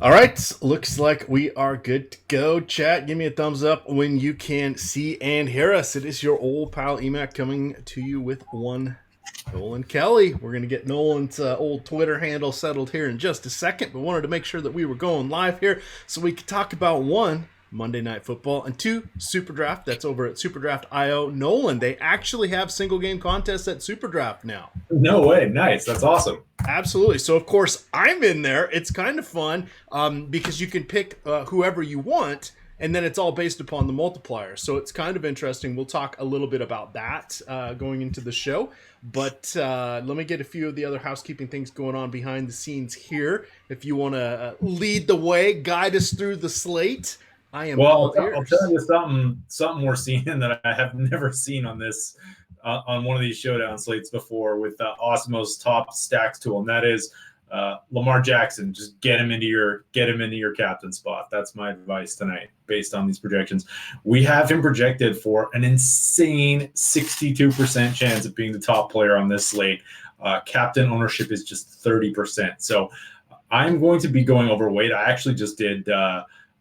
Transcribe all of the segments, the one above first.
All right, looks like we are good to go. Chat, give me a thumbs up when you can see and hear us. It is your old pal Emac coming to you with one Nolan Kelly. We're going to get Nolan's old Twitter handle settled here in just a second, but wanted to make sure that we were going live here so we could talk about one, Monday Night Football, and two, Super Draft. That's over at Super Draft IO. Nolan, they actually have single game contests at Super Draft now. No way. Nice. That's awesome. Absolutely. So, of course, I'm in there. It's kind of fun because you can pick whoever you want, and then it's all based upon the multiplier. So it's kind of interesting. We'll talk a little bit about that going into the show. But let me get a few of the other housekeeping things going on behind the scenes here. If you want to lead the way, guide us through the slate, I am Well, all I'll ears. tell you something we're seeing that I have never seen on this on one of these showdown slates before with Osmo's top stacks tool, and that is Lamar Jackson. Just get him into your captain spot. That's my advice tonight, based on these projections. We have him projected for an insane 62% chance of being the top player on this slate. Captain ownership is just 30%. So I'm going to be going overweight. I actually just did.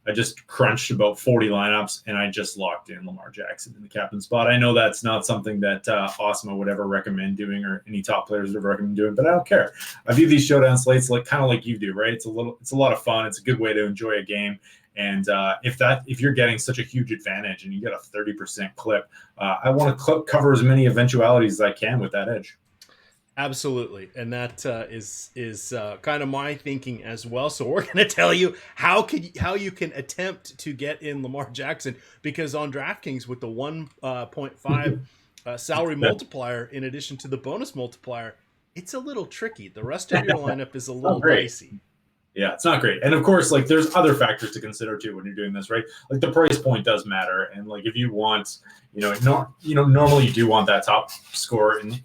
I just crunched about 40 lineups and I just locked in Lamar Jackson in the captain spot. I know that's not something that Osmo would ever recommend doing, or any top players would ever recommend doing, but I don't care. I view these showdown slates like kind of like you do, right? It's a lot of fun. It's a good way to enjoy a game. And if you're getting such a huge advantage and you get a 30% clip, I want to cover as many eventualities as I can with that edge. Absolutely, and that is kind of my thinking as well. So we're going to tell you how you can attempt to get in Lamar Jackson, because on DraftKings with the 1.5 salary multiplier in addition to the bonus multiplier, it's a little tricky. The rest of your lineup is a little Great. dicey. Yeah, it's not great. And of course, like there's other factors to consider too when you're doing this, right? Like the price point does matter. And like if you want, normally you do want that top score in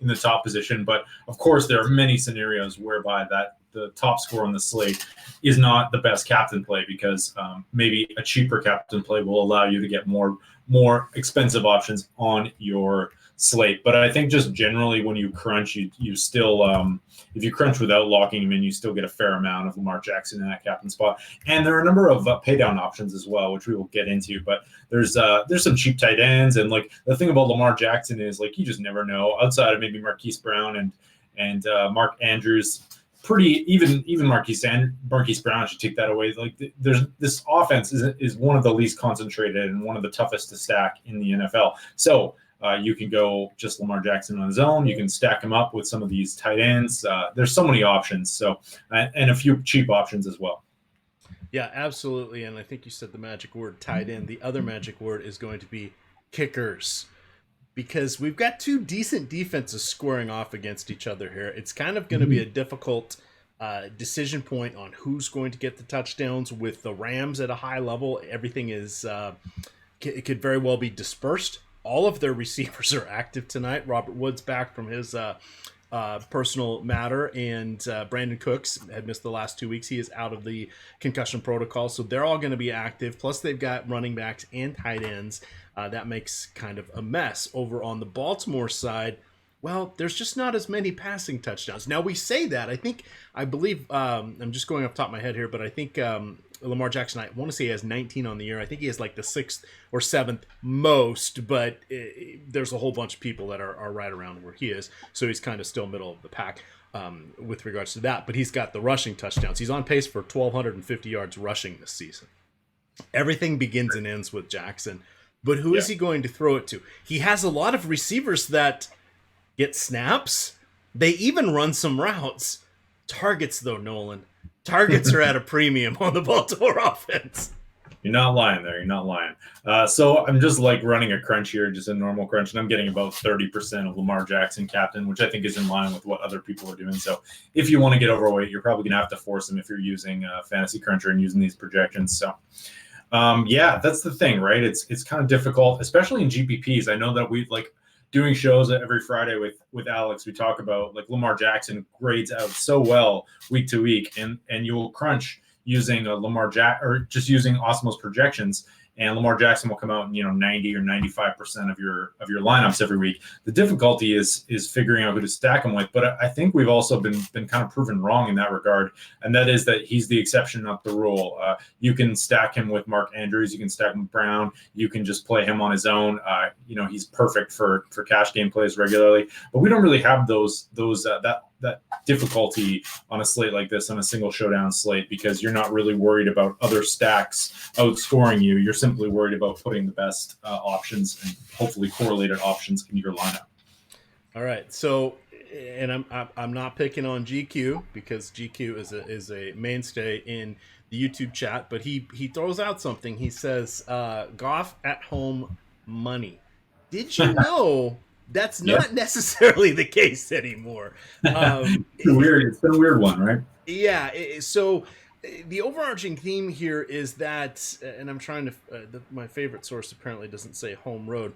the top position, but of course there are many scenarios whereby that the top score on the slate is not the best captain play, because maybe a cheaper captain play will allow you to get more expensive options on your slate. But I think just generally when you crunch, you still if you crunch without locking him in, you still get a fair amount of Lamar Jackson in that captain spot. And there are a number of pay down options as well, which we will get into. But there's some cheap tight ends, and like the thing about Lamar Jackson is like you just never know. Outside of maybe Marquise Brown and Mark Andrews, pretty even Marquise Brown should take that away. Like there's this offense is one of the least concentrated and one of the toughest to stack in the NFL. So you can go just Lamar Jackson on his own. You can stack him up with some of these tight ends. There's so many options. So and a few cheap options as well. Yeah, absolutely. And I think you said the magic word, tight end. The other magic word is going to be kickers, because we've got two decent defenses squaring off against each other here. It's kind of going to be a difficult decision point on who's going to get the touchdowns. With the Rams at a high level, everything is it could very well be dispersed. All of their receivers are active tonight. Robert Woods back from his personal matter, and Brandon Cooks had missed the last 2 weeks. He is out of the concussion protocol, so they're all going to be active. Plus, they've got running backs and tight ends. That makes kind of a mess. Over on the Baltimore side, well, there's just not as many passing touchdowns. Now, we say that. I believe, I'm just going off the top of my head here, but I think Lamar Jackson, I want to say he has 19 on the year. I think he has like the 6th or 7th most, but there's a whole bunch of people that are right around where he is. So he's kind of still middle of the pack with regards to that. But he's got the rushing touchdowns. He's on pace for 1,250 yards rushing this season. Everything begins and ends with Jackson. But who is he going to throw it to? He has a lot of receivers that get snaps. They even run some routes. Targets, though, Nolan. Targets are at a premium on the Baltimore offense. You're not lying there. You're not lying. So I'm just like running a crunch here, just a normal crunch, and I'm getting about 30% of Lamar Jackson captain, which I think is in line with what other people are doing. So if you want to get overweight, you're probably going to have to force them if you're using Fantasy Cruncher and using these projections. So yeah, that's the thing, right? It's kind of difficult, especially in GPPs. I know that we've like doing shows every Friday with Alex. We talk about like Lamar Jackson grades out so well week to week, and you'll crunch using a Lamar Jack or just using Osmo's projections, and Lamar Jackson will come out in 90 or 95% of your lineups every week. The difficulty is figuring out who to stack him with. But I think we've also been kind of proven wrong in that regard, and that is that he's the exception, not the rule. You can stack him with Mark Andrews, you can stack him with Brown, you can just play him on his own. He's perfect for cash game plays regularly. But we don't really have that difficulty on a slate like this, on a single showdown slate, because you're not really worried about other stacks outscoring you. You're simply worried about putting the best options and hopefully correlated options in your lineup. All right, so, and I'm not picking on GQ, because GQ is a mainstay in the YouTube chat, but he throws out something. He says Goff at home money. Did you know that's not necessarily the case anymore? It's been a weird one, right? Yeah. So the overarching theme here is that, and I'm trying to, my favorite source apparently doesn't say home road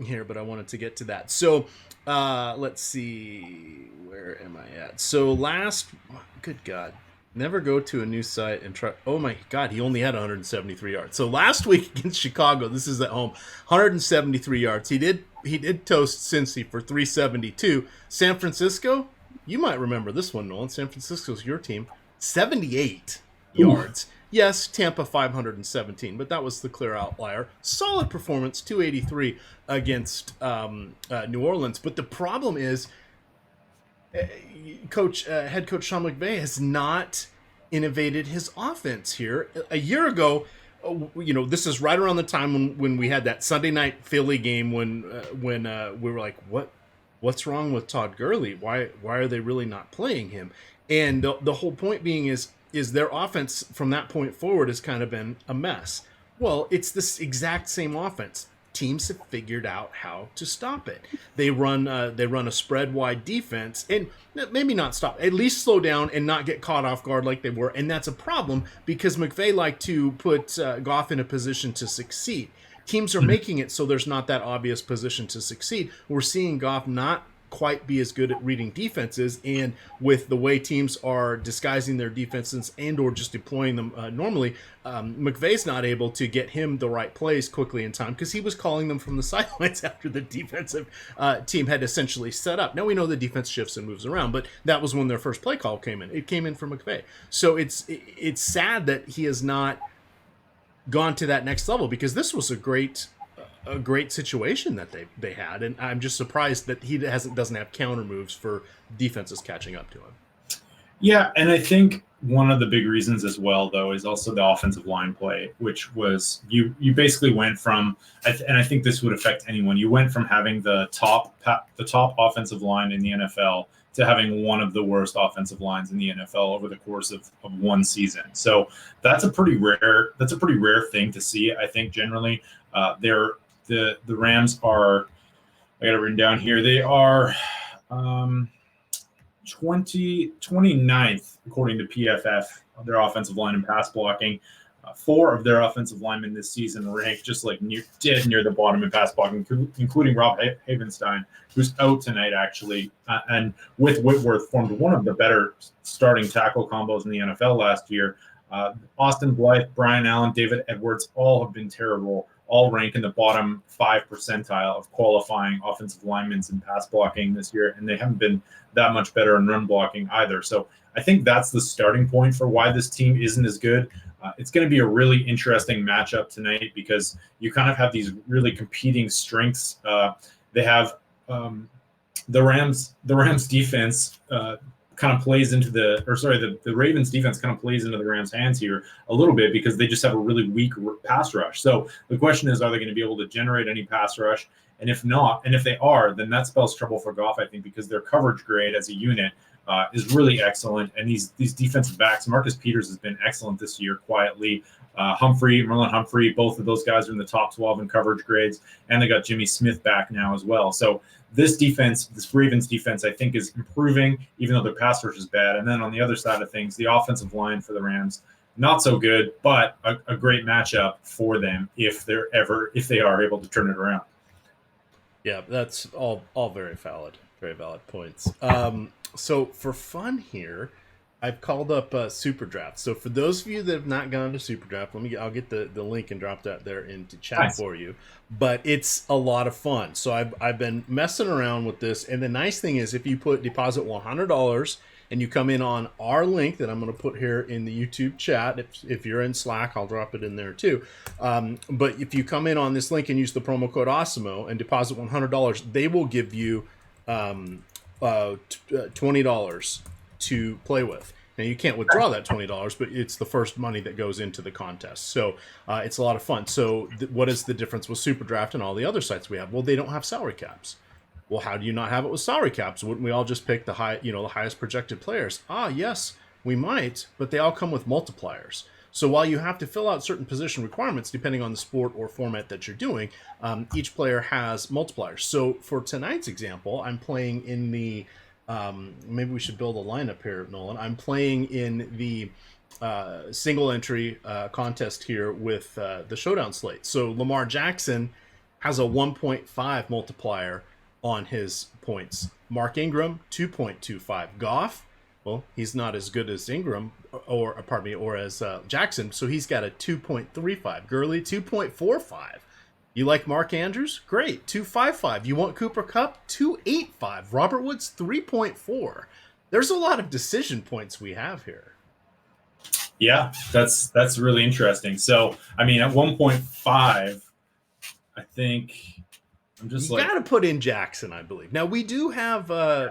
here, but I wanted to get to that. So let's see, where am I at? So good God, never go to a new site and try. Oh my God, he only had 173 yards. So last week against Chicago, this is at home, 173 yards. He did toast Cincy for 372. San Francisco, you might remember this one, Nolan. San Francisco's your team, 78 yards. Yes, Tampa 517, but that was the clear outlier. Solid performance, 283 against New Orleans. But the problem is, head coach Sean McVay has not innovated his offense here. A year ago, this is right around the time when we had that Sunday night Philly game when we were like, what's wrong with Todd Gurley? Why are they really not playing him? And the whole point being is their offense from that point forward has kind of been a mess. Well, it's this exact same offense. Teams have figured out how to stop it. They run a spread wide defense, and maybe not stop, at least slow down and not get caught off guard like they were. And that's a problem, because McVay liked to put Goff in a position to succeed. Teams are making it so there's not that obvious position to succeed. We're seeing Goff not quite be as good at reading defenses, and with the way teams are disguising their defenses and or just deploying them normally, McVay's not able to get him the right plays quickly in time, because he was calling them from the sidelines after the defensive team had essentially set up. Now we know the defense shifts and moves around, but that was when their first play call came in. It came in from McVay. So it's sad that he has not gone to that next level, because this was a great situation that they had, and I'm just surprised that he doesn't have counter moves for defenses catching up to him. Yeah, and I think one of the big reasons as well, though, is also the offensive line play, which was you basically went from, and I think this would affect anyone. You went from having the top offensive line in the NFL to having one of the worst offensive lines in the NFL over the course of one season. So that's a pretty rare thing to see. I think generally, the Rams are, I got it written down here, they are 29th, according to PFF, their offensive line in pass blocking. 4 of their offensive linemen this season ranked just like dead near the bottom in pass blocking, including Rob Havenstein, who's out tonight actually, and with Whitworth formed one of the better starting tackle combos in the NFL last year. Austin Blythe, Brian Allen, David Edwards, all have been terrible. All rank in the bottom 5 percentile of qualifying offensive linemen in pass blocking this year, and they haven't been that much better in run blocking either. So I think that's the starting point for why this team isn't as good. It's going to be a really interesting matchup tonight, because you kind of have these really competing strengths. They have the Rams defense kind of plays into the Ravens defense kind of plays into the Rams' hands here a little bit, because they just have a really weak pass rush. So the question is, are they going to be able to generate any pass rush? And if not, and if they are, then that spells trouble for Goff, I think, because their coverage grade as a unit is really excellent. And these defensive backs, Marcus Peters has been excellent this year quietly. Marlon Humphrey, both of those guys are in the top 12 in coverage grades, and they got Jimmy Smith back now as well. So this Ravens defense, I think, is improving, even though their pass rush is bad. And then on the other side of things, the offensive line for the Rams, not so good, but a great matchup for them if they are able to turn it around. Yeah, that's all very valid points. So for fun here, I've called up Super Draft. So for those of you that have not gone to Super Draft, I'll get the link and drop that there into chat Nice. for you. But it's a lot of fun. So I've been messing around with this, and the nice thing is if you deposit $100 and you come in on our link that I'm going to put here in the YouTube chat, if you're in Slack, I'll drop it in there too. But if you come in on this link and use the promo code Osimo and deposit $100, they will give you $20 to play with. Now you can't withdraw that $20, but it's the first money that goes into the contest. So it's a lot of fun. So what is the difference with Super Draft and all the other sites we have? Well, they don't have salary caps. Well, how do you not have it with salary caps? Wouldn't we all just pick the highest projected players? Yes, we might, but they all come with multipliers. So while you have to fill out certain position requirements depending on the sport or format that you're doing, each player has multipliers. So for tonight's example, I'm playing in the maybe we should build a lineup here, Nolan. I'm playing in the single entry contest here with the showdown slate. So Lamar Jackson has a 1.5 multiplier on his points. Mark Ingram, 2.25. Goff, well, he's not as good as Ingram, or as Jackson, so he's got a 2.35. Gurley, 2.45. You like Mark Andrews? Great, 2.55. You want Cooper Kupp? 2.85. Robert Woods, 3.4. There's a lot of decision points we have here. Yeah, that's really interesting. So, I mean, at 1.5, I think I'm just you got to put in Jackson, I believe. Now we do have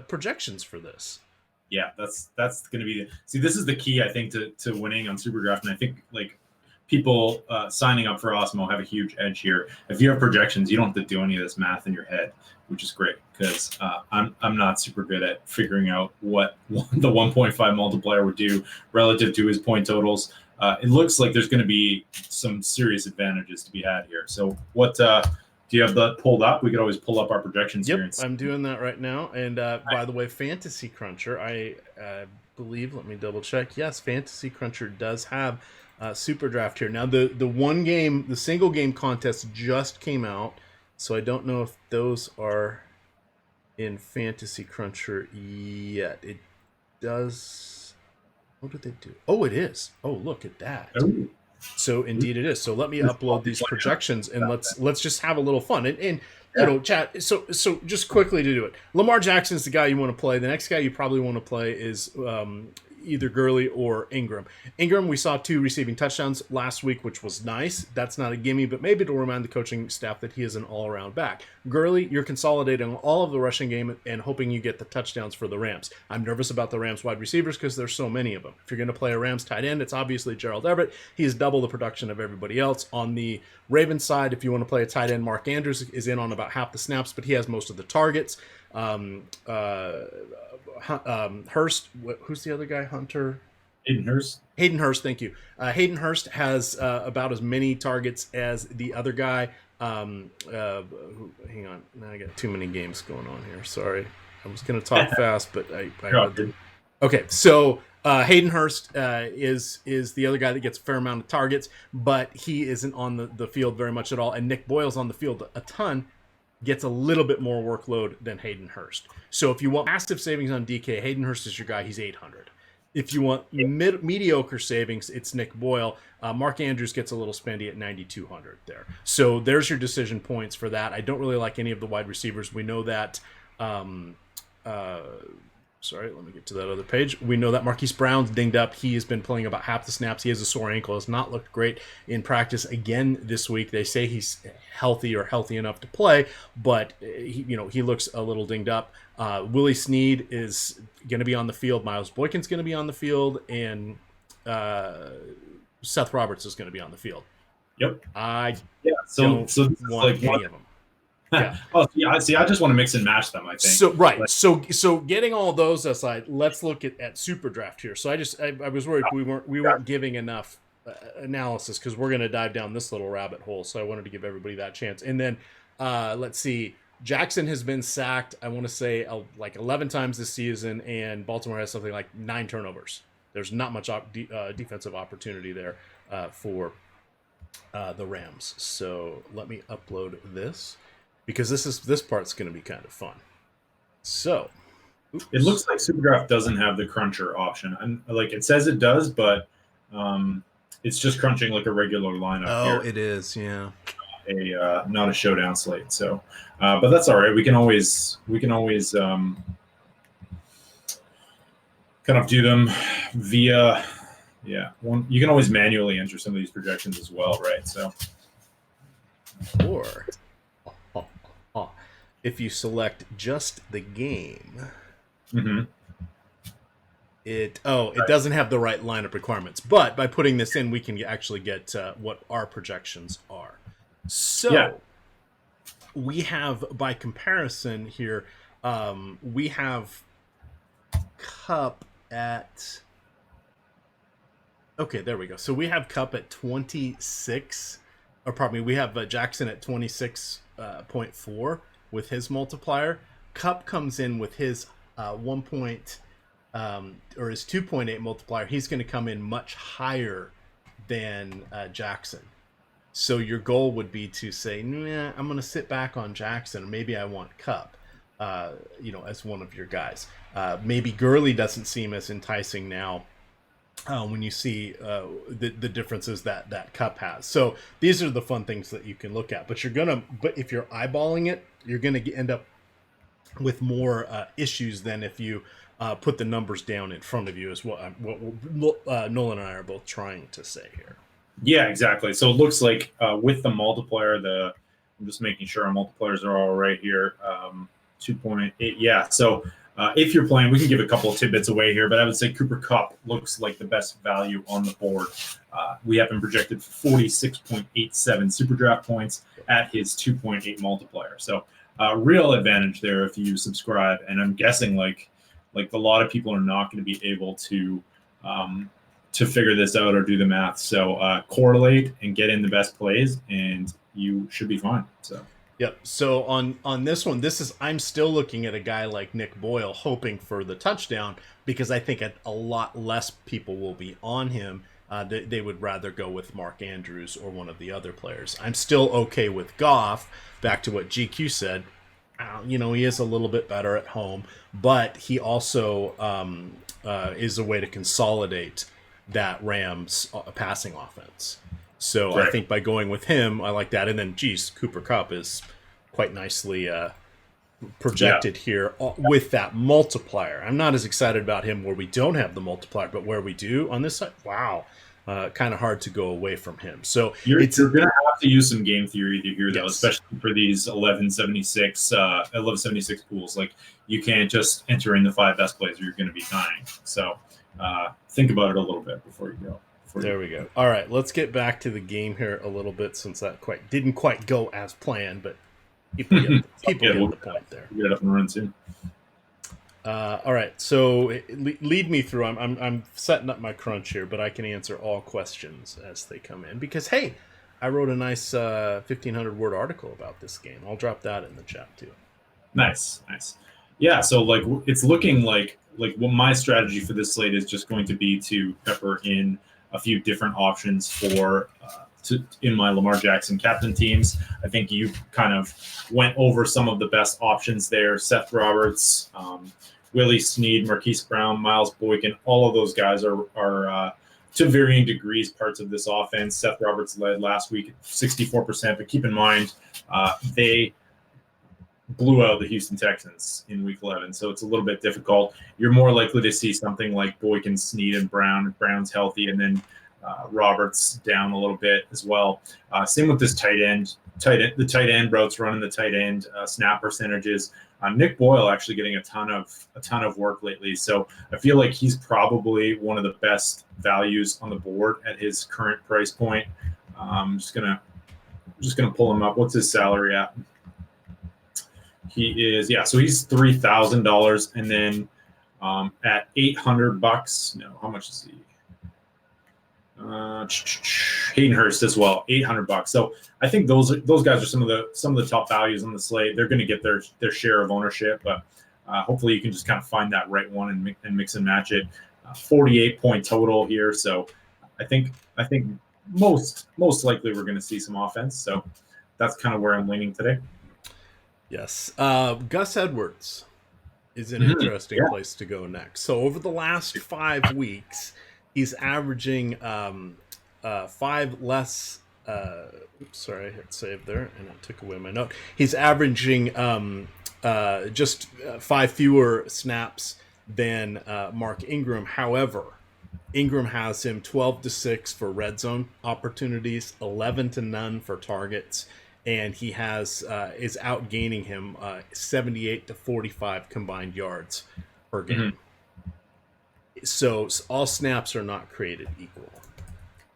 projections for this. Yeah, that's going to be this is the key, I think, to winning on Super Draft, and I think like people signing up for Osmo have a huge edge here. If you have projections, you don't have to do any of this math in your head, which is great because I'm not super good at figuring out what the 1.5 multiplier would do relative to his point totals. It looks like there's going to be some serious advantages to be had here. So what do you have that pulled up? We could always pull up our projections here. I'm doing that right now. And by the way, Fantasy Cruncher, I believe, let me double check. Yes, Fantasy Cruncher does have Super Draft here. Now, the single game contest just came out. So I don't know if those are in Fantasy Cruncher yet. It does. What did they do? Oh, it is. Oh, look at that. Ooh. So indeed it is. So let me upload these projections and let's just have a little fun. And you know, chat. So just quickly to do it. Lamar Jackson's the guy you want to play. The next guy you probably want to play is either Gurley or Ingram. Ingram, we saw 2 receiving touchdowns last week, which was nice. That's not a gimme, but maybe to remind the coaching staff that he is an all-around back. Gurley, you're consolidating all of the rushing game and hoping you get the touchdowns for the Rams. I'm nervous about the Rams wide receivers because there's so many of them. If you're going to play a Rams tight end, it's obviously Gerald Everett. He is double the production of everybody else. On the Ravens side, if you want to play a tight end, Mark Andrews is in on about half the snaps, but he has most of the targets. Hurst, who's the other guy? Hunter? Hayden Hurst. Hayden Hurst, thank you. Hayden Hurst has about as many targets as the other guy. Hang on, now I got too many games going on here. Sorry, I was going to talk fast, but I okay. So Hayden Hurst is the other guy that gets a fair amount of targets, but he isn't on the field very much at all. And Nick Boyle's on the field a ton. Gets a little bit more workload than Hayden Hurst. So if you want massive savings on DK, Hayden Hurst is your guy. He's 800. If you want mediocre savings, it's Nick Boyle. Mark Andrews gets a little spendy at 9,200 there. So there's your decision points for that. I don't really like any of the wide receivers. We know that. Sorry, let me get to that other page. We know that Marquise Brown's dinged up. He has been playing about half the snaps. He has a sore ankle. Has not looked great in practice again this week. They say he's healthy enough to play, but he looks a little dinged up. Willie Snead is going to be on the field. Miles Boykin's going to be on the field, and Seth Roberts is going to be on the field. Yep. So want any of them. Yeah. Oh, yeah. See, I just want to mix and match them, I think. So right. So getting all those aside, let's look at Super Draft here. So I was worried we weren't giving enough analysis because we're going to dive down this little rabbit hole. So I wanted to give everybody that chance. And then let's see. Jackson has been sacked, I want to say like 11 times this season, and Baltimore has something like 9 turnovers. There's not much defensive opportunity there for the Rams. So let me upload this, because this part's going to be kind of fun. So, Oops. It looks like Superdraft doesn't have the cruncher option. And like it says it does, but it's just crunching like a regular lineup Oh, here. it is. Yeah. Not a showdown slate. So, but that's all right. We can always kind of do them via you can always manually enter some of these projections as well, right? So, Or if you select just the game, it doesn't have the right lineup requirements. But by putting this in, we can actually get what our projections are. So we have, by comparison here, we have Cup at... Okay, there we go. So we have Cup at 26, or pardon me, we have Jackson at 26.4 with his multiplier. Cup comes in with his 2.8 multiplier. He's going to come in much higher than Jackson. So your goal would be to say, nah, I'm going to sit back on Jackson, or maybe I want Cup, as one of your guys. Maybe Gurley doesn't seem as enticing now when you see the differences that Cup has. So these are the fun things that you can look at. But if you're eyeballing it, you're gonna end up with more issues than if you put the numbers down in front of you. Is what Nolan and I are both trying to say here. Yeah, exactly. So it looks like with the multiplier, I'm just making sure our multipliers are all right here. 2.8. Yeah. So if you're playing, we can give a couple of tidbits away here, but I would say Cooper Kupp looks like the best value on the board. We have him projected for 46.87 super draft points at his 2.8 multiplier. So real advantage there if you subscribe. And I'm guessing like a lot of people are not going to be able to figure this out or do the math. So correlate and get in the best plays, and you should be fine. So. Yep. So on this one, I'm still looking at a guy like Nick Boyle, hoping for the touchdown, because I think a lot less people will be on him. They would rather go with Mark Andrews or one of the other players. I'm still okay with Goff. Back to what GQ said, he is a little bit better at home, but he also is a way to consolidate that Rams passing offense. So right. I think by going with him, I like that. And then, Cooper Kupp is quite nicely projected here with that multiplier. I'm not as excited about him where we don't have the multiplier, but where we do on this side, wow, kind of hard to go away from him. So you're going to have to use some game theory here, though, especially for these 1176 pools. Like, you can't just enter in the 5 best plays or you're going to be dying. So think about it a little bit before you go. There we go. All right, let's get back to the game here a little bit, since that didn't quite go as planned, but people get the point there. Get it up and run soon. All right, so lead me through. I'm setting up my crunch here, but I can answer all questions as they come in, because hey, I wrote a nice 1,500 word article about this game. I'll drop that in the chat too. Nice. Yeah, so it's looking like what my strategy for this slate is just going to be to pepper in a few different options for in my Lamar Jackson captain teams. I think you kind of went over some of the best options there. Seth Roberts, Willie Snead, Marquise Brown, Miles Boykin, all of those guys are to varying degrees parts of this offense. Seth Roberts led last week at 64%, but keep in mind they blew out the Houston Texans in week 11, so it's a little bit difficult. You're more likely to see something like Boykin, Snead, and Brown. Brown's healthy, and then Roberts down a little bit as well. Same with this tight end. The tight end routes running the tight end snap percentages. Nick Boyle actually getting a ton of work lately, so I feel like he's probably one of the best values on the board at his current price point. I'm just gonna pull him up. What's his salary at? He is so he's $3,000, and then at $800. No, how much is he? Hayden Hurst as well, $800. So I think those guys are some of the top values on the slate. They're going to get their share of ownership, but hopefully you can just kind of find that right one and mix and match it. 48 point total here, so I think most likely we're going to see some offense. So that's kind of where I'm leaning today. Yes, Gus Edwards. is an interesting place to go next. So over the last 5 weeks, he's averaging 5 less. Oops, sorry, I hit save there and I took away my note. He's averaging just 5 fewer snaps than Mark Ingram. However, Ingram has him 12-6 for red zone opportunities, 11-0 for targets, and he has is outgaining him 78-45 combined yards per game. So all snaps are not created equal.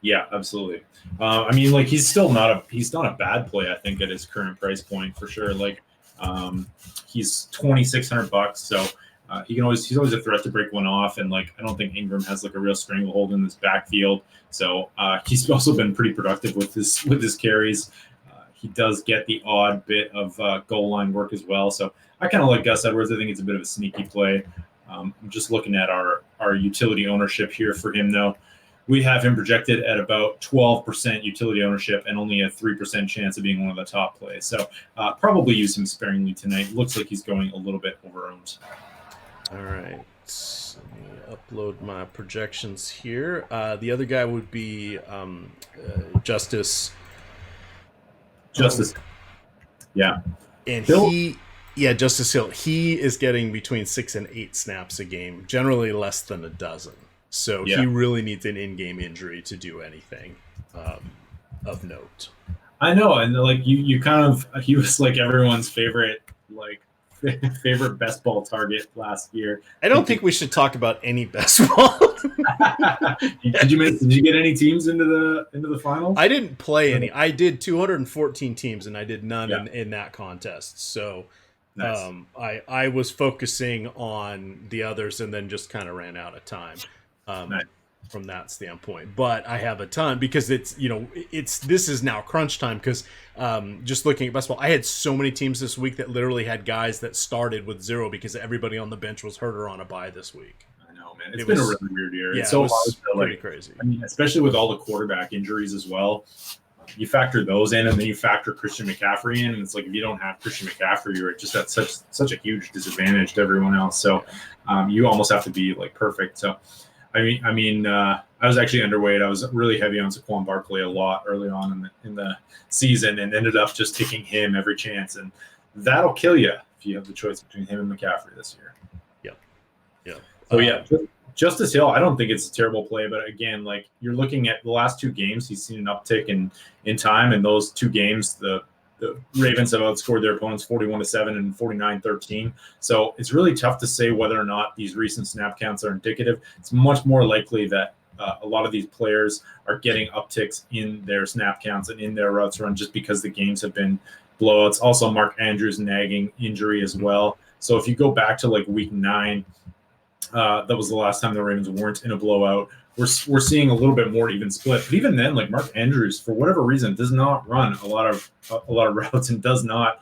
Yeah, absolutely. I mean, like he's not a bad play. I think at his current price point for sure. Like he's $2,600, so he's always a threat to break one off. And like I don't think Ingram has like a real stranglehold in this backfield. So he's also been pretty productive with his carries. He does get the odd bit of goal line work as well. So I kind of like Gus Edwards. I think it's a bit of a sneaky play. I'm just looking at our utility ownership here for him though. We have him projected at about 12% utility ownership and only a 3% chance of being one of the top plays. So probably use him sparingly tonight. Looks like he's going a little bit over-owned. All right. Let me upload my projections here. The other guy would be Justice. Yeah. And Hill? Justice Hill. He is getting between 6 and 8 snaps a game, generally less than a dozen. So he really needs an in-game injury to do anything of note. I know, and like you kind of he was like everyone's favorite best ball target last year. I don't think we should talk about any best ball. Did you get any teams into the finals? I didn't play any. I did 214 teams, and I did none in that contest. So nice. I was focusing on the others, and then just kind of ran out of time. Nice. From that standpoint, but I have a ton because this is now crunch time because just looking at best ball, I had so many teams this week that literally had guys that started with 0 because everybody on the bench was hurt or on a bye this week. I know, man. It's been a really weird year. Yeah, it's so pretty crazy. I mean, especially with all the quarterback injuries as well. You factor those in, and then you factor Christian McCaffrey in, and it's like if you don't have Christian McCaffrey, you're just at such a huge disadvantage to everyone else. So you almost have to be like perfect. So. I mean, I was actually underweight. I was really heavy on Saquon Barkley a lot early on in the season, and ended up just taking him every chance, and that'll kill you if you have the choice between him and McCaffrey this year. Yeah. So Justice Hill, I don't think it's a terrible play, but again, like you're looking at the last 2 games, he's seen an uptick in time, and those 2 games, the Ravens have outscored their opponents 41-7 and 49-13. So it's really tough to say whether or not these recent snap counts are indicative. It's much more likely that a lot of these players are getting upticks in their snap counts and in their routes run just because the games have been blowouts. Also, Mark Andrews nagging injury as well. So if you go back to like week 9, that was the last time the Ravens weren't in a blowout. We're seeing a little bit more even split, but even then, like Mark Andrews, for whatever reason, does not run a lot of routes and does not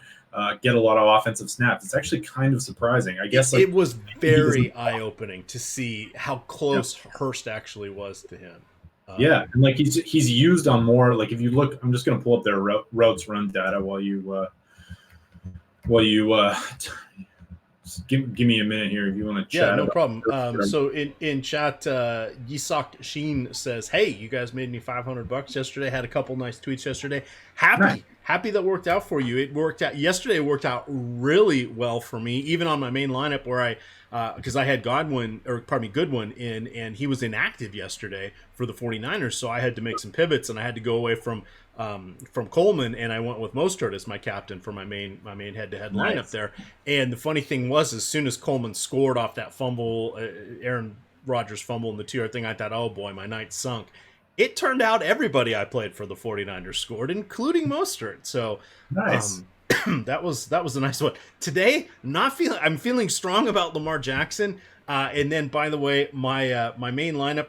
get a lot of offensive snaps. It's actually kind of surprising. I guess it was very eye-opening to see how close Hurst actually was to him. And like he's used on more. Like if you look, I'm just going to pull up their routes run data while you Give me a minute here if you want to chat. Yeah, no problem. So in chat, Yisak Sheen says, "Hey, you guys made me $500 yesterday. Had a couple nice tweets yesterday. Happy that worked out for you. It worked out yesterday. It worked out really well for me, even on my main lineup where because I had Goodwin in, and he was inactive yesterday for the 49ers, so I had to make some pivots, and I had to go away from Coleman, and I went with Mostert as my captain for my main head-to-head lineup there. And the funny thing was, as soon as Coleman scored off that fumble, Aaron Rodgers fumble in the 2-yard thing, I thought, oh boy, my night sunk. It turned out everybody I played for the 49ers scored, including Mostert. So nice. That was a nice one. Today, I'm feeling strong about Lamar Jackson. And then, by the way, my main lineup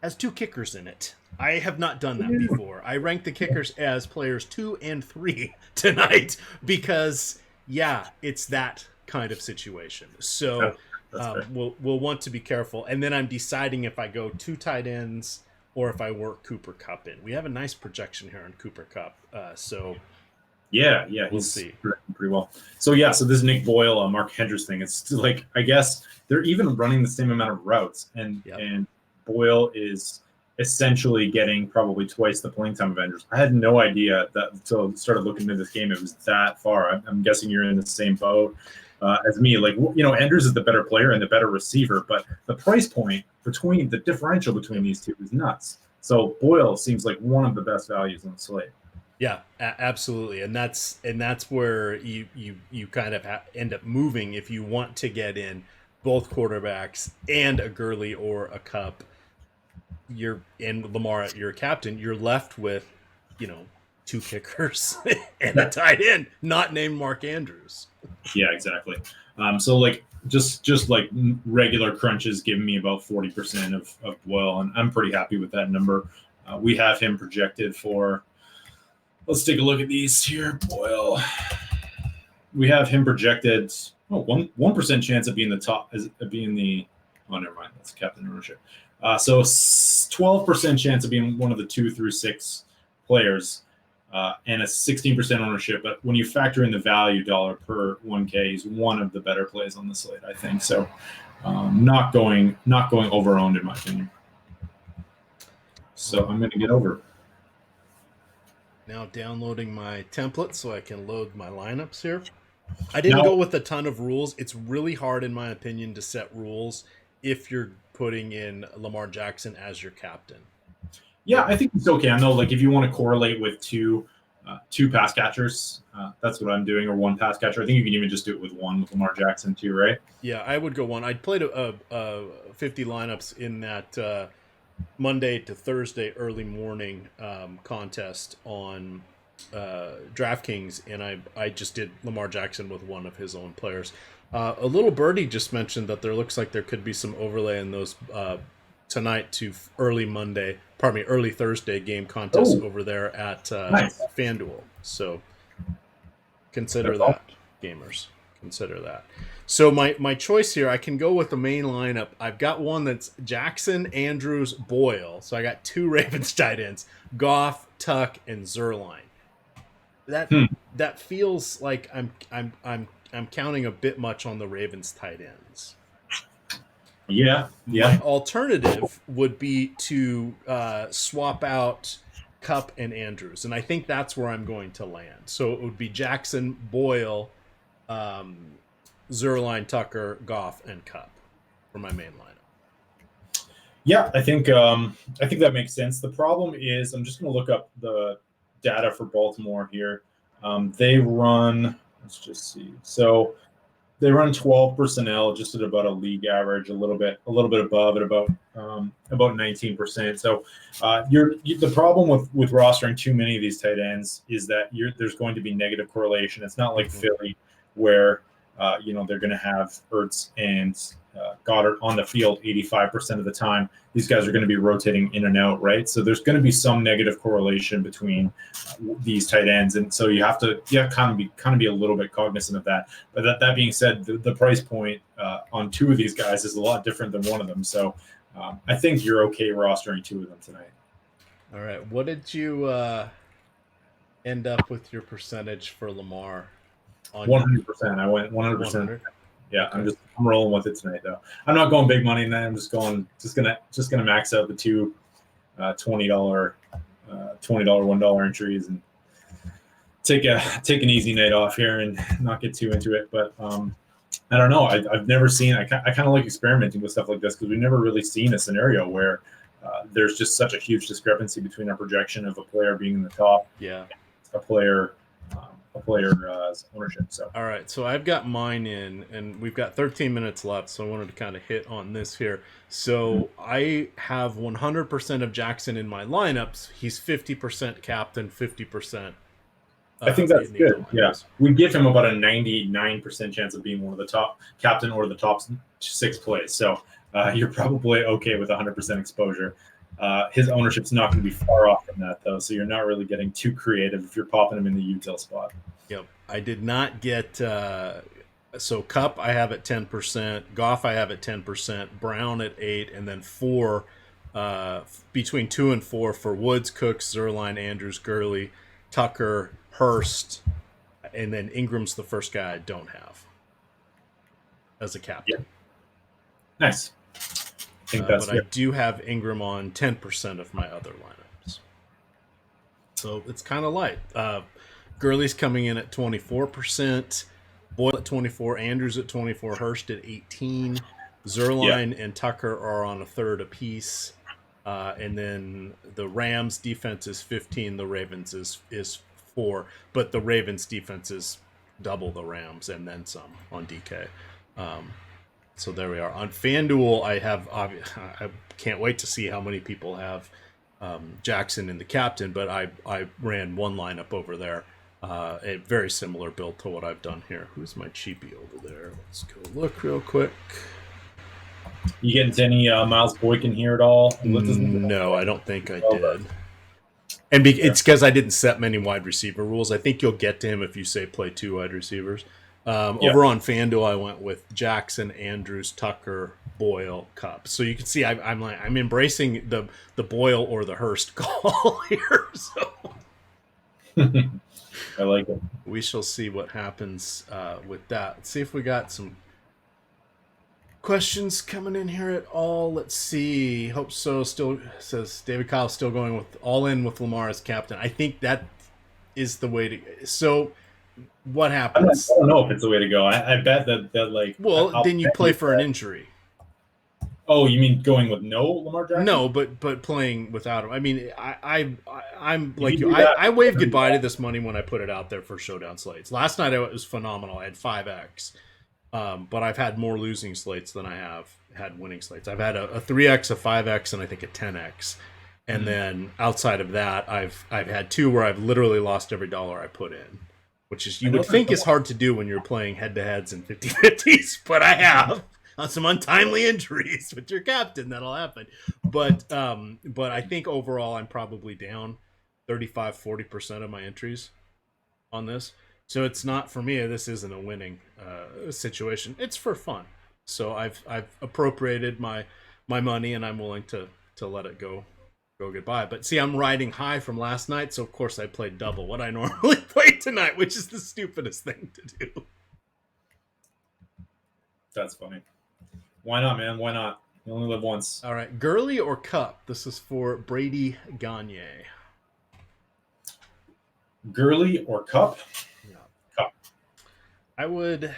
has 2 kickers in it. I have not done that before. I ranked the kickers as players 2 and 3 tonight because, it's that kind of situation. So we'll want to be careful. And then I'm deciding if I go 2 tight ends or if I work Cooper Kupp in. We have a nice projection here on Cooper Kupp. So Yeah, We'll he's see. pretty well. So yeah, so this Nick Boyle, Mark Andrews thing, it's still like I guess they're even running the same amount of routes, Yep. and Boyle is essentially getting probably twice the playing time of Andrews. I had no idea that until I started looking into this game, it was that far. I'm guessing you're in the same boat as me. Like Andrews is the better player and the better receiver, but the price point between the differential between these two is nuts. So Boyle seems like one of the best values on the slate. Yeah, absolutely, and that's where you kind of end up moving if you want to get in both quarterbacks and a Gurley or a Cup. You're in Lamar at your captain. You're left with, two kickers and a tight end, not named Mark Andrews. Yeah, exactly. So like just like regular crunches giving me about 40% of Boyle, and I'm pretty happy with that number. We have him projected for. Let's take a look at these here. Boyle. We have him projected. 1% chance of being the top, as being the. Oh, never mind. That's captain ownership. So 12% chance of being one of the 2 through 6 players, and a 16% ownership. But when you factor in the value dollar per 1K, he's one of the better plays on the slate, I think. So not going over owned in my opinion. So I'm going to get over. Now downloading my template so I can load my lineups here. I didn't go with a ton of rules. It's really hard, in my opinion, to set rules if you're putting in Lamar Jackson as your captain. Yeah, I think it's okay. I know, like, if you want to correlate with two pass catchers, that's what I'm doing, or one pass catcher. I think you can even just do it with one with Lamar Jackson too, right? Yeah, I would go one. I'd played a 50 lineups in that Monday to Thursday early morning contest on DraftKings, and I just did Lamar Jackson with one of his own players. A little birdie just mentioned that there looks like there could be some overlay in those tonight to early Thursday game contests over there at Nice. FanDuel. So consider that, gamers. Consider that. So my choice here, I can go with the main lineup. I've got one that's Jackson, Andrews, Boyle. So I got 2 Ravens tight ends, Goff, Tuck, and Zerline. That feels like I'm counting a bit much on the Ravens tight ends. Yeah. My alternative would be to swap out Cup and Andrews, and I think that's where I'm going to land. So it would be Jackson, Boyle, Zerline, Tucker, Goff, and Cup for my main lineup. Yeah, I think that makes sense. The problem is, I'm just going to look up the data for Baltimore here. They run. Let's just see. So they run 12 personnel, just at about a league average, a little bit above at about 19%. So the problem with rostering too many of these tight ends is that there's going to be negative correlation. It's not like Philly where they're going to have Ertz and Goddard on the field 85% of the time. These guys are going to be rotating in and out, right? So there's going to be some negative correlation between these tight ends, and so you have to kind of be a little bit cognizant of that. But that being said, the price point on 2 of these guys is a lot different than one of them. So I think you're okay rostering 2 of them tonight. All right, what did you end up with your percentage for Lamar? 100%. I went 100%. Yeah, okay. I'm rolling with it tonight though. I'm not going big money tonight. I'm just gonna max out the 2 $20 $1 entries and take an easy night off here and not get too into it. But I don't know. I've never seen. I kind of like experimenting with stuff like this because we've never really seen a scenario where there's just such a huge discrepancy between our projection of a player being in the top. Yeah. A player's ownership. So all right, so I've got mine in, and we've got 13 minutes left, so I wanted to kind of hit on this here. So I have 100% of Jackson in my lineups. He's 50% captain, 50%. I think that's good. Yeah, we give him about a 99% chance of being one of the top captain or the top 6 plays. So you're probably okay with 100% exposure. His ownership's not going to be far off from that, though, so you're not really getting too creative if you're popping him in the util spot. Yep. I did not get so Cup I have at 10%, Goff I have at 10%, Brown at 8%, and then 4 between 2 and 4 for Woods, Cooks, Zerline, Andrews, Gurley, Tucker, Hurst, And then Ingram's the first guy I don't have as a captain. Yeah. Nice. I think that's but I do have Ingram on 10% of my other lineups. So it's kind of light. Gurley's coming in at 24%, Boyle at 24, Andrews at 24, Hurst at 18. Zerline and Tucker are on a third apiece. And then the Rams defense is 15, the Ravens is 4, but the Ravens defense is double the Rams and then some on DK. So there we are. On FanDuel, I can't wait to see how many people have Jackson in the captain, but I ran one lineup over there, a very similar build to what I've done here. Who's my cheapie over there? Let's go look real quick. You getting to any Miles Boykin here at all? No, I don't think I did. And it's because I didn't set many wide receiver rules. I think you'll get to him if you say play 2 wide receivers. Over on FanDuel, I went with Jackson, Andrews, Tucker, Boyle, Cup. So you can see I'm embracing the Boyle or the Hurst call here. So I like it. We shall see what happens with that. Let's see if we got some questions coming in here at all. Let's see. Hope so. Still says David Kyle still going with all in with Lamar as captain. I think that is the way to. So what happens? I don't know if it's the way to go. I bet that like. Well, then you play for an injury. Oh, you mean going with no Lamar Jackson? No, but playing without him. I mean, I'm like you. I waved goodbye to this money when I put it out there for showdown slates. Last night it was phenomenal. I had 5x. But I've had more losing slates than I have had winning slates. I've had a 3x, a 5x, and I think a 10x. And then outside of that, I've had 2 where I've literally lost every dollar I put in, which is you would think is hard to do when you're playing head-to-heads and 50-50s. But I have on some untimely injuries with your captain. That'll happen. But I think overall I'm probably down 35-40% of my entries on this. So it's not for me. This isn't a winning situation. It's for fun. So I've appropriated my money and I'm willing to let it go goodbye. But see, I'm riding high from last night, so of course I played double what I normally play tonight, which is the stupidest thing to do. That's funny. Why not, man? Why not? You only live once. All right, Gurley or Cup? This is for Brady Gagne. Gurley or Cup? Cup. I would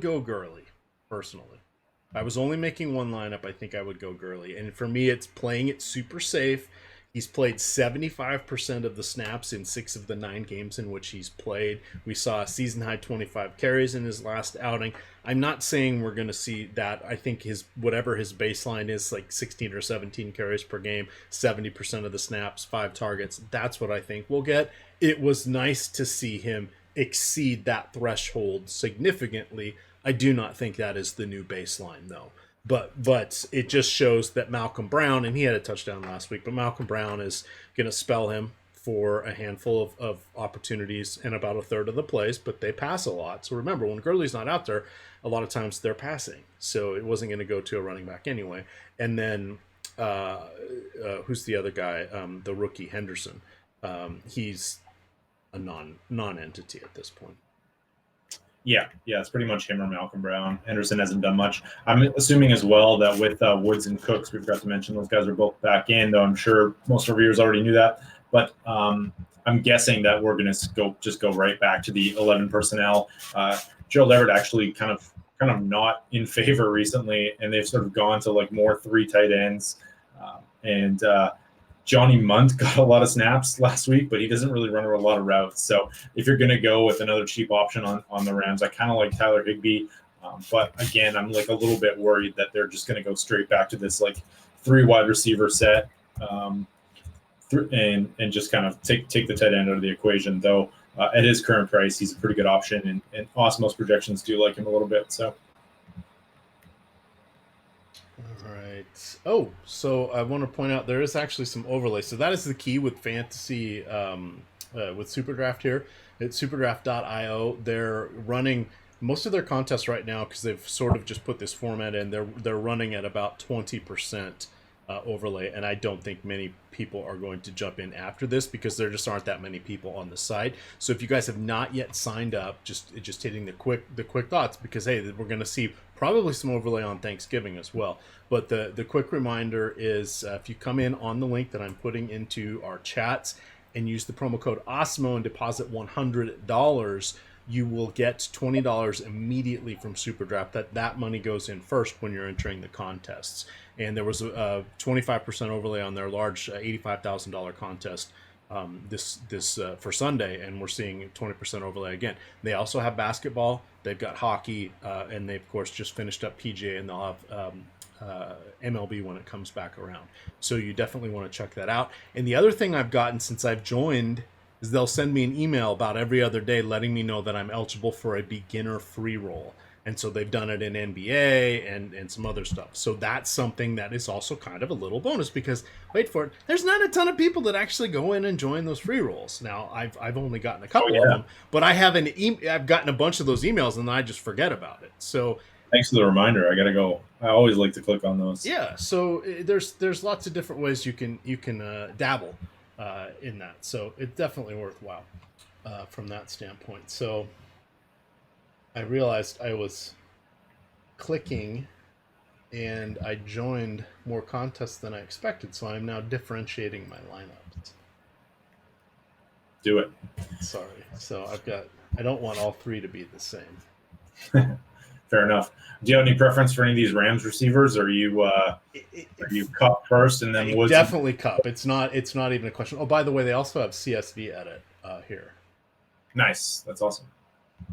go Gurley, personally. If I was only making one lineup, I think I would go Gurley. And for me, it's playing it super safe. He's played 75% of the snaps in 6 of the 9 games in which he's played. We saw a season-high 25 carries in his last outing. I'm not saying we're going to see that. I think whatever his baseline is, like 16 or 17 carries per game, 70% of the snaps, 5 targets. That's what I think we'll get. It was nice to see him exceed that threshold significantly. I do not think that is the new baseline, though. But it just shows that Malcolm Brown, and he had a touchdown last week, but Malcolm Brown is going to spell him for a handful of opportunities and about a third of the plays, but they pass a lot. So remember, when Gurley's not out there, a lot of times they're passing. So it wasn't going to go to a running back anyway. And then who's the other guy? The rookie, Henderson. He's a non-entity at this point. Yeah, it's pretty much him or Malcolm Brown. Henderson hasn't done much. I'm assuming as well that with Woods and Cooks, we forgot to mention those guys are both back in, though I'm sure most of our viewers already knew that. But I'm guessing that we're going to go right back to the 11 personnel. Gerald Everett actually kind of not in favor recently, and they've sort of gone to like more 3 tight ends. Johnny Munt got a lot of snaps last week, but he doesn't really run a lot of routes. So if you're going to go with another cheap option on the Rams, I kind of like Tyler Higbee. But again, I'm like a little bit worried that they're just going to go straight back to this like 3 wide receiver set and just kind of take the tight end out of the equation. Though at his current price, he's a pretty good option, and Osmos projections do like him a little bit. So. Oh, so I want to point out there is actually some overlay. So that is the key with fantasy, with SuperDraft here. At superdraft.io, they're running most of their contests right now because they've sort of just put this format in. They're running at about 20% overlay, and I don't think many people are going to jump in after this because there just aren't that many people on the site. So if you guys have not yet signed up, just hitting the quick thoughts, because hey, we're going to see probably some overlay on Thanksgiving as well. But the quick reminder is if you come in on the link that I'm putting into our chats and use the promo code OSMO and deposit $100, you will get $20 immediately from SuperDraft. That money goes in first when you're entering the contests. And there was a 25% overlay on their large $85,000 contest this for Sunday, and we're seeing 20% overlay again. They also have basketball, they've got hockey, and they of course just finished up PGA, and they'll have MLB when it comes back around. So you definitely want to check that out. And the other thing I've gotten since I've joined is they'll send me an email about every other day letting me know that I'm eligible for a beginner free roll. And so they've done it in NBA and some other stuff. So that's something that is also kind of a little bonus because, wait for it, there's not a ton of people that actually go in and join those free rolls. Now, I've only gotten a couple of them, but I've gotten a bunch of those emails and I just forget about it. So thanks for the reminder. I got to go. I always like to click on those. Yeah, so there's lots of different ways you can dabble in that. So it's definitely worthwhile from that standpoint. So I realized I was clicking and I joined more contests than I expected, so I'm now differentiating my lineups. Do it. Sorry. So I don't want all three to be the same. Fair enough. Do you have any preference for any of these Rams receivers? Are you Cup first and then Woods? Definitely Cup. It's not even a question. Oh, by the way, they also have CSV edit here. Nice. That's awesome.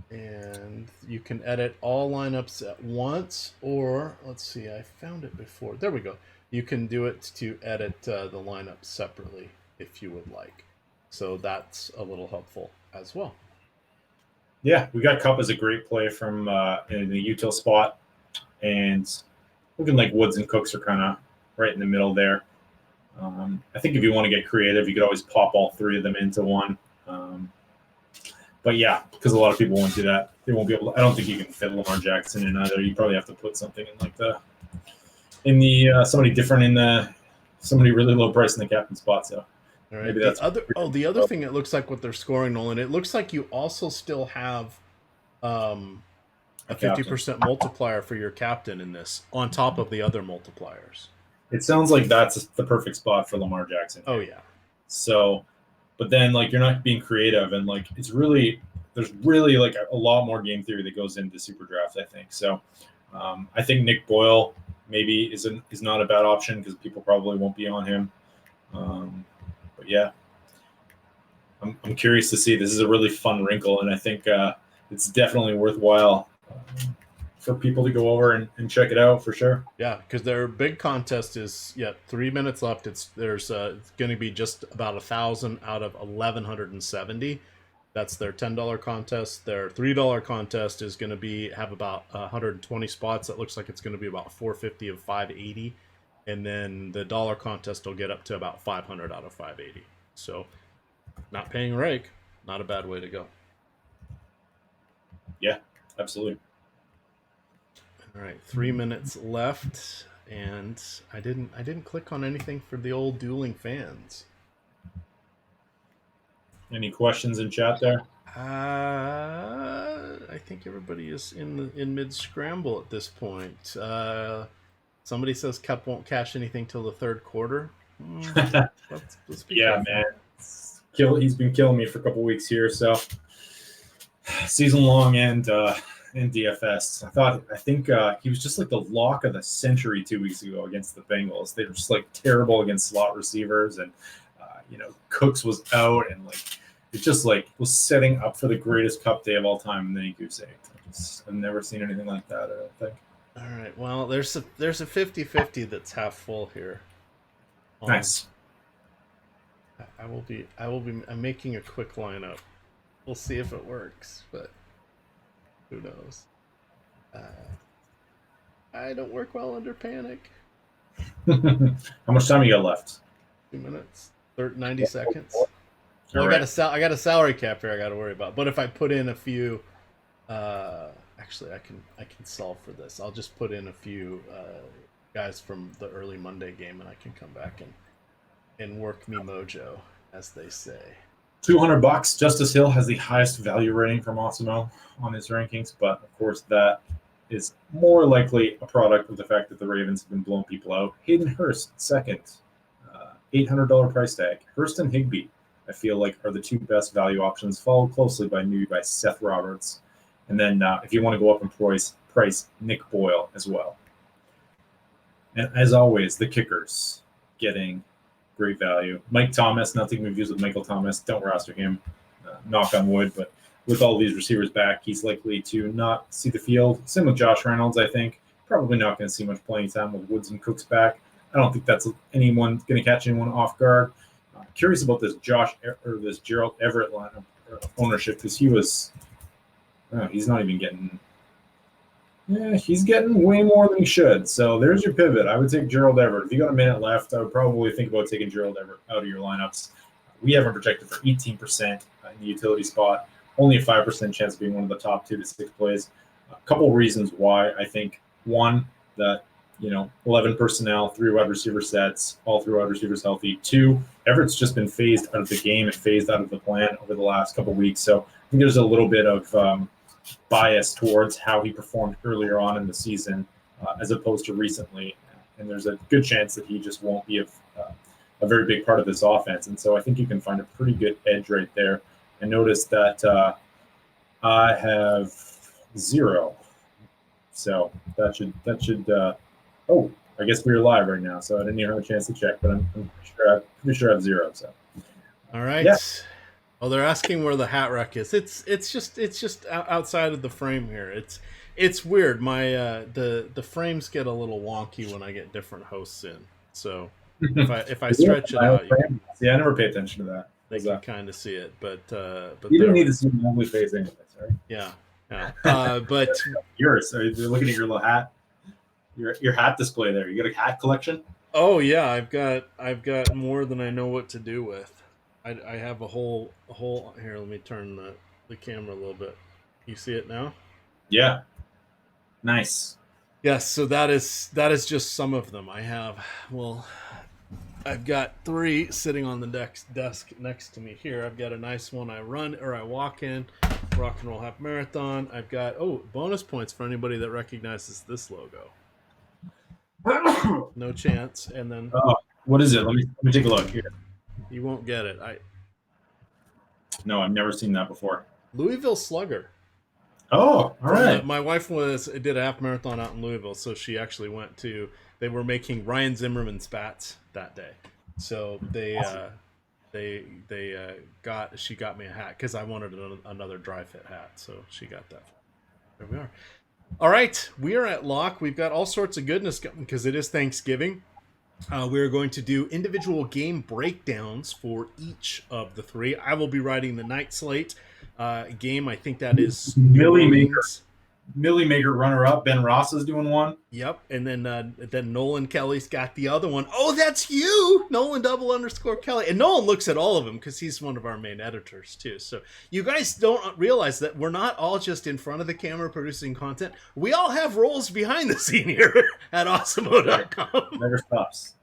And you can edit all lineups at once, or let's see, I found it before. There we go. You can do it to edit the lineup separately if you would like. So that's a little helpful as well. Yeah, we got Cup as a great play from in the util spot, and looking like Woods and Cooks are kind of right in the middle there. I think if you want to get creative, you could always pop all three of them into one. But yeah, because a lot of people won't do that. They won't be able to. I don't think you can fit Lamar Jackson in either. You probably have to put something in like somebody different in somebody really low price in the captain spot. So all right. The other thing it looks like what they're scoring, Nolan, it looks like you also still have a 50% multiplier for your captain in this on top of the other multipliers. It sounds like that's the perfect spot for Lamar Jackson. Oh yeah. So, but then like you're not being creative, and like there's really like a lot more game theory that goes into super draft, I think. So I think Nick Boyle maybe is not a bad option because people probably won't be on him. But yeah, I'm curious to see. This is a really fun wrinkle, and I think it's definitely worthwhile for people to go over and check it out for sure. Yeah, because their big contest is 3 minutes left. It's going to be just about 1,000 out of 1,170. That's their $10 contest. Their $3 contest is going to have about 120 spots. That looks like it's going to be about 450 of 580, and then the dollar contest will get up to about 500 out of 580. So, not paying rake, not a bad way to go. Yeah, absolutely. All right, 3 minutes left, and I didn't click on anything for the old dueling fans. Any questions in chat there? I think everybody is in mid scramble at this point. Somebody says Cup won't cash anything till the third quarter. Let's be careful. Man, he's been killing me for a couple weeks here. So season long and DFS. I think he was just like the lock of the century 2 weeks ago against the Bengals. They were just like terrible against slot receivers, and Cooks was out, and like it just like was setting up for the greatest Cup day of all time, and then he goose egged. I've never seen anything like that, I don't think. All right, well, there's a 50-50 that's half full here. Nice. I'm making a quick lineup. We'll see if it works, but who knows? I don't work well under panic. How much time you got left? 2 minutes, 90 seconds. Well, right. I got a salary cap here I got to worry about. But if I put in a few, actually I can solve for this. I'll just put in a few guys from the early Monday game, and I can come back and work me mojo, as they say. $200. Justice Hill has the highest value rating from Osimo on his rankings, but of course that is more likely a product of the fact that the Ravens have been blowing people out. Hayden Hurst, second, $800 price tag. Hurst and Higbee, I feel like, are the two best value options, followed closely by Seth Roberts. And then if you want to go up in price Nick Boyle as well. And as always, the kickers getting great value. Mike Thomas, nothing we've used with Michael Thomas. Don't roster him, knock on wood. But with all these receivers back, he's likely to not see the field. Same with Josh Reynolds, I think. Probably not going to see much playing time with Woods and Cooks back. I don't think that's anyone going to catch anyone off guard. Curious about this this Gerald Everett lineup ownership, because he's not even getting. Yeah, he's getting way more than he should. So there's your pivot. I would take Gerald Everett. If you got a minute left, I would probably think about taking Gerald Everett out of your lineups. We have him projected for 18% in the utility spot. Only a 5% chance of being one of the top 2 to 6 plays. A couple reasons why I think. One, that 11 personnel, 3 wide receiver sets, all 3 wide receivers healthy. 2, Everett's just been phased out of the game and phased out of the plan over the last couple weeks. So I think there's a little bit of bias towards how he performed earlier on in the season as opposed to recently. And there's a good chance that he just won't be a very big part of this offense. And so I think you can find a pretty good edge right there. I noticed that I have 0. So that should I guess we're live right now, so I didn't even have a chance to check, but I'm pretty sure I have 0. So all right. Yeah. Well, they're asking where the hat rack is. It's just outside of the frame here. It's weird. My the frames get a little wonky when I get different hosts in. So if I stretch it out, I never pay attention to that. They can kind of see it, but you didn't need to see my ugly face anyway, sorry. Yeah. But yours. Are you looking at your little hat? Your hat display there. You got a hat collection? Oh yeah, I've got more than I know what to do with. I have a whole here. Let me turn the camera a little bit. You see it now? Yeah. Nice. Yes. So that is just some of them. I've got 3 sitting on the desk next to me here. I've got a nice one I walk in, rock and roll half marathon. I've got bonus points for anybody that recognizes this logo. No chance. And then what is it? Let me take a look here. You won't get it. No, I've never seen that before. Louisville Slugger. Oh, all right. My wife did a half marathon out in Louisville, so she actually went to. They were making Ryan Zimmerman spats that day, so she got me a hat because I wanted another dry fit hat, so she got that. There we are. All right, we are at lock. We've got all sorts of goodness because it is Thanksgiving. We're going to do individual game breakdowns for each of the 3. I will be writing the night slate game. I think that is Millie Maker runner-up. Ben Ross is doing one. Yep, and then Nolan Kelly's got the other one. Oh, that's you, Nolan _ Kelly. And Nolan looks at all of them because he's one of our main editors too. So you guys don't realize that we're not all just in front of the camera producing content. We all have roles behind the scene here at Osimo.com. Never stops.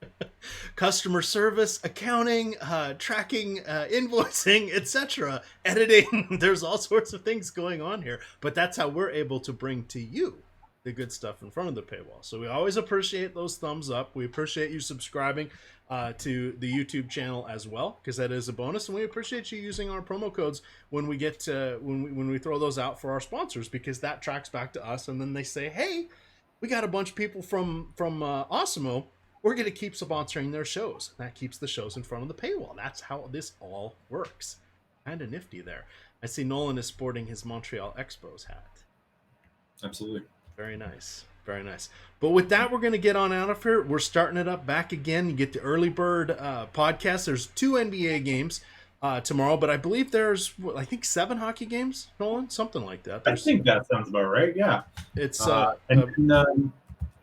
Customer service, accounting, tracking, invoicing, etc., editing. There's all sorts of things going on here, but that's how we're able to bring to you the good stuff in front of the paywall. So we always appreciate those thumbs up. We appreciate you subscribing to the YouTube channel as well, because that is a bonus, and we appreciate you using our promo codes when we get when we throw those out for our sponsors, because that tracks back to us, and then they say, hey, we got a bunch of people from Osimo. We're going to keep sponsoring their shows. That keeps the shows in front of the paywall. That's how this all works. Kind of nifty there. I see Nolan is sporting his Montreal Expos hat. Absolutely. Very nice. Very nice. But with that, we're going to get on out of here. We're starting it up back again. You get the early bird podcast. There's 2 NBA games tomorrow, but I believe there's, 7 hockey games, Nolan? Something like that. I think that sounds about right, yeah. It's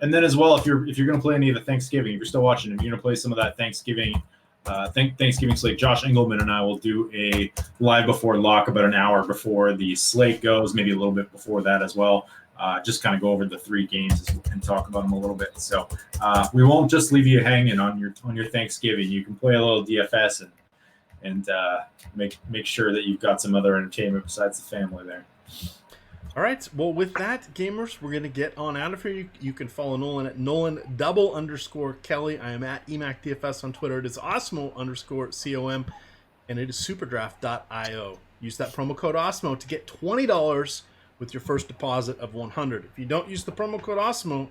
and then as well, if you're going to play any of the Thanksgiving, if you're still watching, if you're going to play some of that Thanksgiving slate, Josh Engelman and I will do a live before lock about an hour before the slate goes, maybe a little bit before that as well. just kind of go over the 3 games and talk about them a little bit. So we won't just leave you hanging on your Thanksgiving. You can play a little DFS and make sure that you've got some other entertainment besides the family there. All right. Well, with that, gamers, we're going to get on out of here. You can follow Nolan at Nolan_Kelly. I am at EMACDFS on Twitter. It is Osmo_COM, and it is superdraft.io. Use that promo code Osmo to get $20 with your first deposit of $100. If you don't use the promo code Osmo,